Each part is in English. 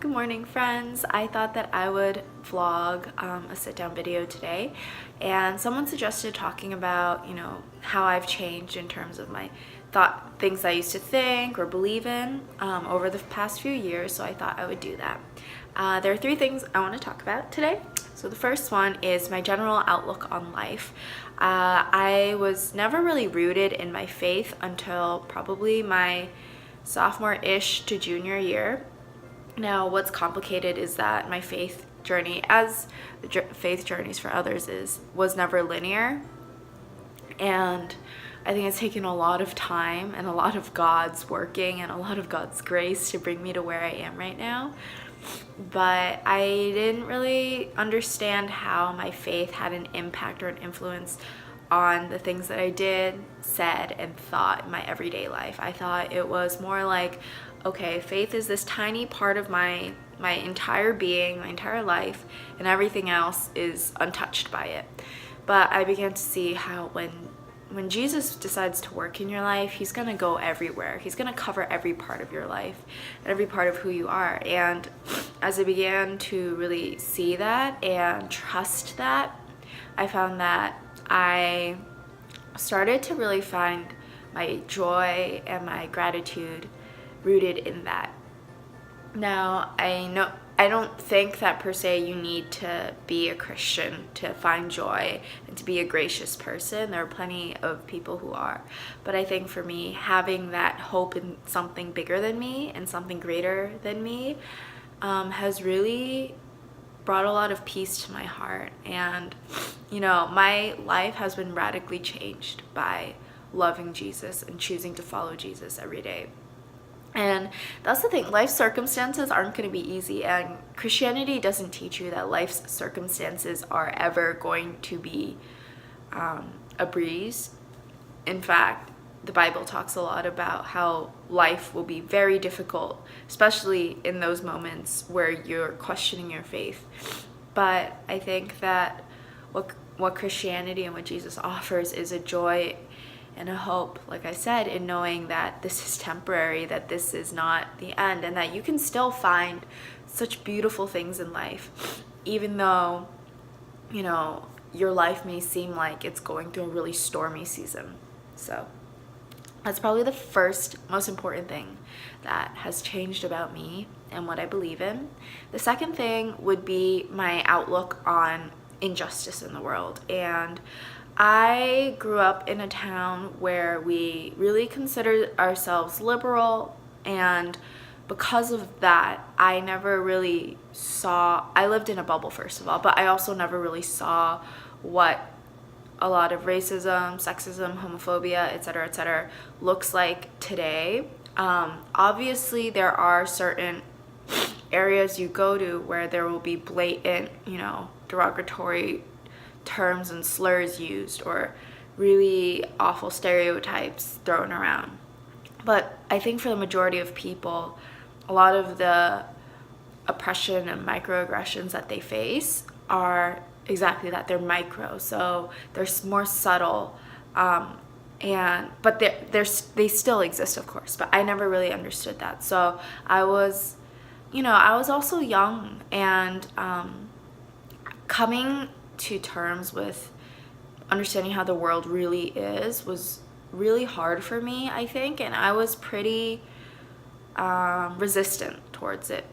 Good morning, friends. I thought that I would vlog a sit-down video today, and someone suggested talking about, how I've changed in terms of my things I used to think or believe in over the past few years, so I thought I would do that. There are three things I want to talk about today. So the first one is my general outlook on life. I was never really rooted in my faith until probably my sophomore-ish to junior year. Now, what's complicated is that my faith journey, as the faith journeys for others was never linear. And I think it's taken a lot of time and a lot of God's working and a lot of God's grace to bring me to where I am right now. But I didn't really understand how my faith had an impact or an influence on the things that I did, said, and thought in my everyday life. I thought it was more like, okay, faith is this tiny part of my entire being, my entire life, and everything else is untouched by it. But I began to see how when Jesus decides to work in your life, he's going to go everywhere. He's going to cover every part of your life and every part of who you are. And as I began to really see that and trust that, I found that I started to really find my joy and my gratitude rooted in that. Now, I don't think that per se you need to be a Christian to find joy and to be a gracious person. There are plenty of people who are. But I think for me, having that hope in something bigger than me and something greater than me has really brought a lot of peace to my heart. And, my life has been radically changed by loving Jesus and choosing to follow Jesus every day. And that's the thing, life circumstances aren't going to be easy, and Christianity doesn't teach you that life's circumstances are ever going to be a breeze. In fact, the Bible talks a lot about how life will be very difficult, especially in those moments where you're questioning your faith. But I think that what Christianity and what Jesus offers is a joy and a hope, like I said, in knowing that this is temporary, that this is not the end, and that you can still find such beautiful things in life, even though, your life may seem like it's going through a really stormy season. So that's probably the first most important thing that has changed about me and what I believe in. The second thing would be my outlook on injustice in the world. And I grew up in a town where we really considered ourselves liberal, and because of that, I never really I lived in a bubble, first of all, but I also never really saw what a lot of racism, sexism, homophobia, etc., looks like today. Obviously, there are certain areas you go to where there will be blatant, derogatory terms and slurs used, or really awful stereotypes thrown around. But I think for the majority of people, a lot of the oppression and microaggressions that they face are exactly that. They're micro, so they're more subtle, but they still exist, of course. But I never really understood that. So I was also young, and coming to terms with understanding how the world really is was really hard for me, I think, and I was pretty resistant towards it.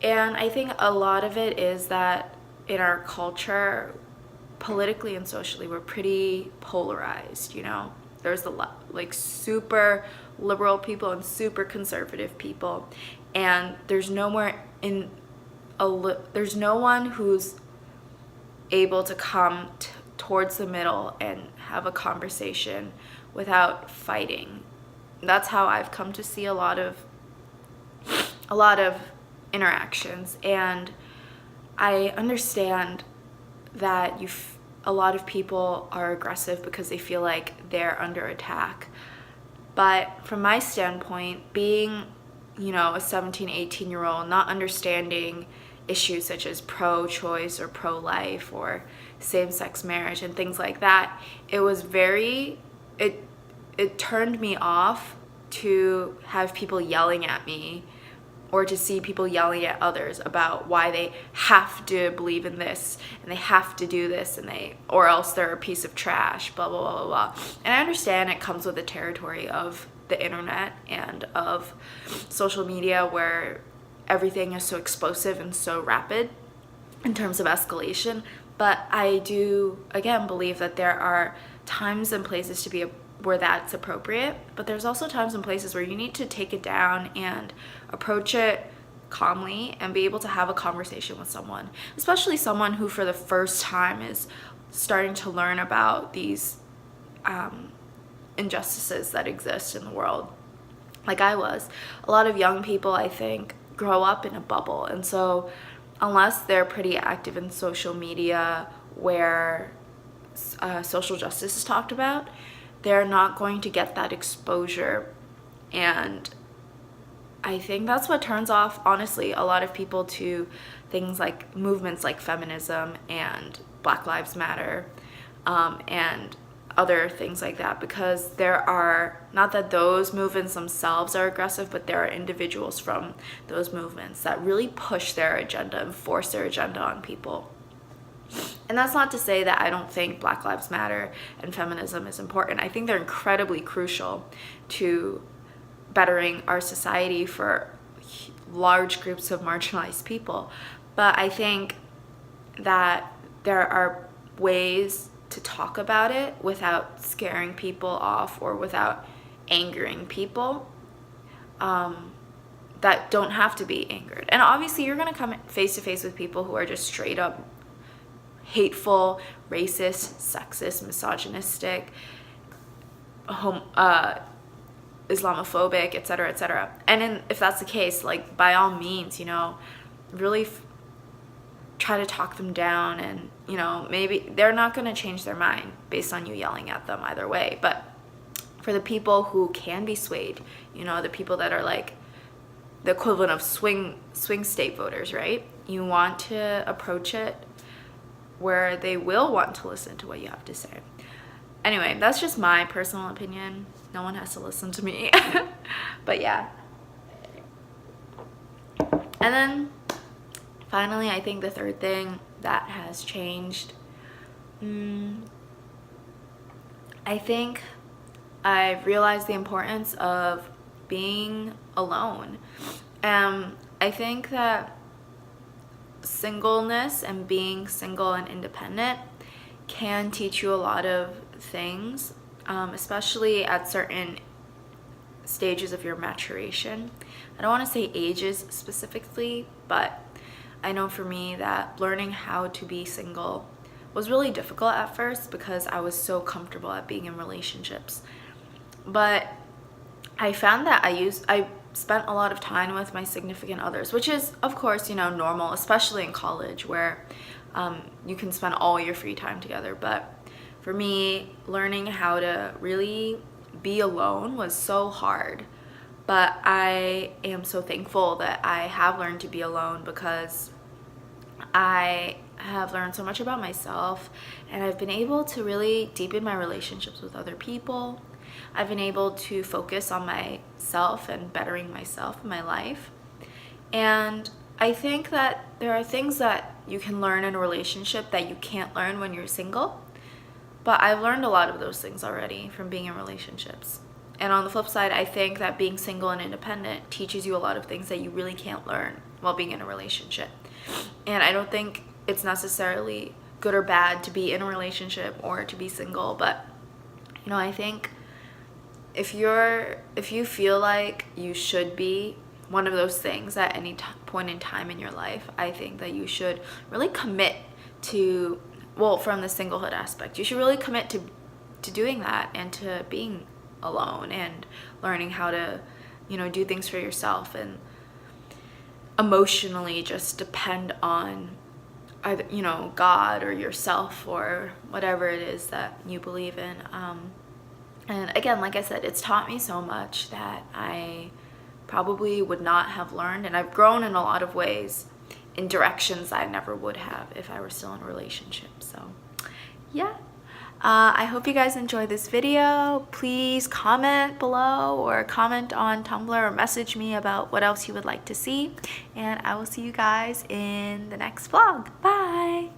And I think a lot of it is that in our culture, politically and socially, we're pretty polarized. There's a lot, like, super liberal people and super conservative people, and there's no one who's able to come towards the middle and have a conversation without fighting. That's how I've come to see a lot of interactions, and I understand that a lot of people are aggressive because they feel like they're under attack. But from my standpoint, being, a 17, 18-year-old, not understanding issues such as pro-choice or pro-life or same-sex marriage and things like that, it turned me off to have people yelling at me or to see people yelling at others about why they have to believe in this and they have to do this or else they're a piece of trash, blah, blah, blah, blah, blah. And I understand it comes with the territory of the internet and of social media where everything is so explosive and so rapid in terms of escalation. But I do, again, believe that there are times and places to be where that's appropriate, but there's also times and places where you need to take it down and approach it calmly and be able to have a conversation with someone, especially someone who for the first time is starting to learn about these injustices that exist in the world. Like I was. A lot of young people, I think, grow up in a bubble, and so unless they're pretty active in social media where social justice is talked about, they're not going to get that exposure. And I think that's what turns off, honestly, a lot of people to things like movements like feminism and Black Lives Matter, and other things like that, because there are, not that those movements themselves are aggressive, but there are individuals from those movements that really push their agenda and force their agenda on people. And that's not to say that I don't think Black Lives Matter and feminism is important. I think they're incredibly crucial to bettering our society for large groups of marginalized people. But I think that there are ways to talk about it without scaring people off or without angering people, that don't have to be angered. And obviously you're going to come face to face with people who are just straight up hateful, racist, sexist, misogynistic, Islamophobic, etc., etc. And if that's the case, like, by all means, really try to talk them down, and maybe they're not going to change their mind based on you yelling at them either way. But for the people who can be swayed, the people that are like the equivalent of swing state voters, right? You want to approach it where they will want to listen to what you have to say. Anyway, that's just my personal opinion. No one has to listen to me. But yeah. And then finally, I think the third thing that has changed, I think I've realized the importance of being alone. I think that singleness and being single and independent can teach you a lot of things, especially at certain stages of your maturation. I don't want to say ages specifically, but I know for me that learning how to be single was really difficult at first because I was so comfortable at being in relationships. But I found that I spent a lot of time with my significant others, which is, of course, normal, especially in college where you can spend all your free time together. But for me, learning how to really be alone was so hard. But I am so thankful that I have learned to be alone, because I have learned so much about myself, and I've been able to really deepen my relationships with other people. I've been able to focus on myself and bettering myself in my life. And I think that there are things that you can learn in a relationship that you can't learn when you're single. But I've learned a lot of those things already from being in relationships. And on the flip side, I think that being single and independent teaches you a lot of things that you really can't learn while being in a relationship. And I don't think it's necessarily good or bad to be in a relationship or to be single, but I think if you feel like you should be one of those things at any point in time in your life, I think that you should really commit to, from the singlehood aspect, you should really commit to doing that and to being alone and learning how to, do things for yourself and emotionally just depend on either, God or yourself or whatever it is that you believe in. And again, like I said, it's taught me so much that I probably would not have learned, and I've grown in a lot of ways in directions I never would have if I were still in a relationship. So yeah, I hope you guys enjoyed this video. Please comment below or comment on Tumblr or message me about what else you would like to see. And I will see you guys in the next vlog. Bye!